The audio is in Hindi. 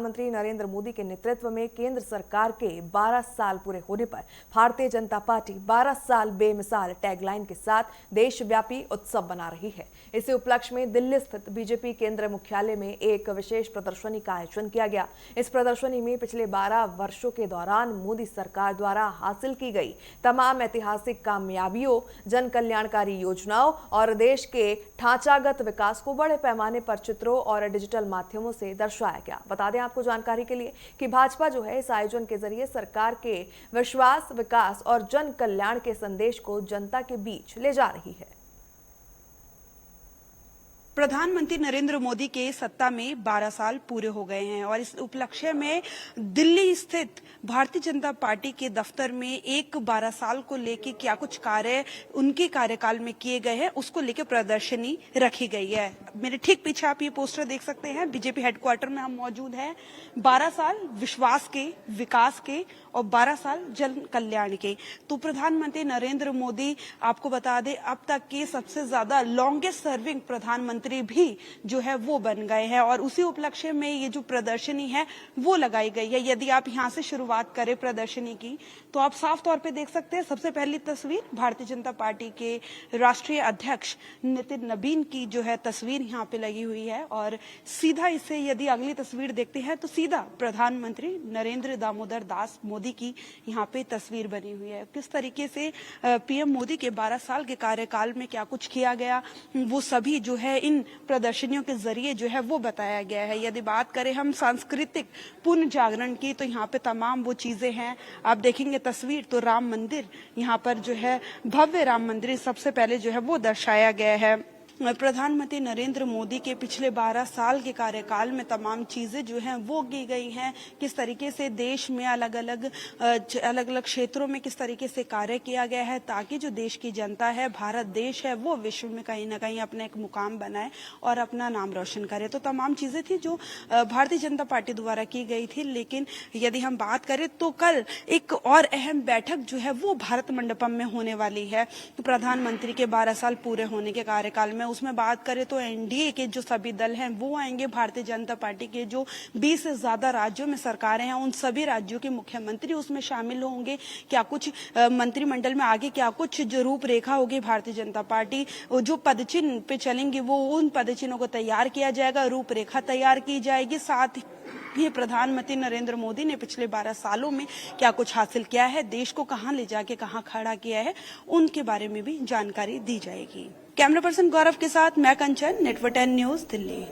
प्रधानमंत्री नरेंद्र मोदी के नेतृत्व में केंद्र सरकार के 12 साल पूरे होने पर भारतीय जनता पार्टी 12 साल बेमिसाल टैगलाइन के साथ देशव्यापी उत्सव मना रही है। इसी उपलक्ष्य में दिल्ली स्थित बीजेपी केंद्र मुख्यालय में एक विशेष प्रदर्शनी का आयोजन किया गया। इस प्रदर्शनी में पिछले 12 वर्षों के दौरान मोदी सरकार द्वारा हासिल की गई तमाम ऐतिहासिक कामयाबियों, जन कल्याणकारी योजनाओं और देश के ढांचागत विकास को बड़े पैमाने पर चित्रों और डिजिटल माध्यमों से दर्शाया गया। बता दें आपको जानकारी के लिए कि भाजपा जो है इस आयोजन के जरिए सरकार के विश्वास, विकास और जन कल्याण के संदेश को जनता के बीच ले जा रही है। प्रधानमंत्री नरेंद्र मोदी के सत्ता में 12 साल पूरे हो गए हैं और इस उपलक्ष्य में दिल्ली स्थित भारतीय जनता पार्टी के दफ्तर में एक 12 साल को लेकर क्या कुछ कार्य उनके कार्यकाल में किए गए हैं उसको लेकर प्रदर्शनी रखी गई है। मेरे ठीक पीछे आप ये पोस्टर देख सकते हैं, बीजेपी हेडक्वार्टर में हम मौजूद हैं। 12 साल विश्वास के, विकास के और 12 साल जन कल्याण के। तो प्रधानमंत्री नरेंद्र मोदी, आपको बता दें, अब तक के सबसे ज्यादा लॉन्गेस्ट सर्विंग प्रधानमंत्री भी जो है वो बन गए हैं और उसी उपलक्ष्य में ये जो प्रदर्शनी है वो लगाई गई है। यदि आप यहाँ से शुरुआत करें प्रदर्शनी की तो आप साफ तौर पे देख सकते हैं, सबसे पहली तस्वीर भारतीय जनता पार्टी के राष्ट्रीय अध्यक्ष नितिन नबीन की जो है तस्वीर यहाँ पे लगी हुई है और सीधा इससे यदि अगली तस्वीर देखते हैं तो सीधा प्रधानमंत्री नरेंद्र दामोदर दास मोदी की यहाँ पे तस्वीर बनी हुई है। किस तरीके से पीएम मोदी के 12 साल के कार्यकाल में क्या कुछ किया गया वो सभी जो है इन प्रदर्शनियों के जरिए जो है वो बताया गया है। यदि बात करें हम सांस्कृतिक पुनर्जागरण की तो यहाँ पे तमाम वो चीजें हैं। आप देखेंगे तस्वीर तो राम मंदिर, यहाँ पर जो है भव्य राम मंदिर सबसे पहले जो है वो दर्शाया गया है। प्रधानमंत्री नरेंद्र मोदी के पिछले 12 साल के कार्यकाल में तमाम चीजें जो हैं वो की गई हैं। किस तरीके से देश में अलग अलग क्षेत्रों में किस तरीके से कार्य किया गया है ताकि जो देश की जनता है, भारत देश है, वो विश्व में कहीं ना कहीं अपना एक मुकाम बनाए और अपना नाम रोशन करे। तो तमाम चीजें थी जो भारतीय जनता पार्टी द्वारा की गई थी। लेकिन यदि हम बात करें तो कल एक और अहम बैठक जो है वो भारत मंडपम में होने वाली है। प्रधानमंत्री के 12 साल पूरे होने के कार्यकाल में उसमें बात करें तो एनडीए के जो सभी दल हैं वो आएंगे। भारतीय जनता पार्टी के जो 20 से ज्यादा राज्यों में सरकारें हैं उन सभी राज्यों के मुख्यमंत्री उसमें शामिल होंगे। क्या कुछ मंत्रिमंडल में आगे क्या कुछ जो रूपरेखा होगी, भारतीय जनता पार्टी जो पदचिन्ह पे चलेंगे वो उन पदचिन्हों को तैयार किया जाएगा, रूपरेखा तैयार की जाएगी। साथ ही प्रधानमंत्री नरेंद्र मोदी ने पिछले 12 सालों में क्या कुछ हासिल किया है, देश को कहां ले जाके कहां खड़ा किया है, उनके बारे में भी जानकारी दी जाएगी। कैमरा पर्सन गौरव के साथ मैं कंचन, नेटवर्क 10 न्यूज, दिल्ली।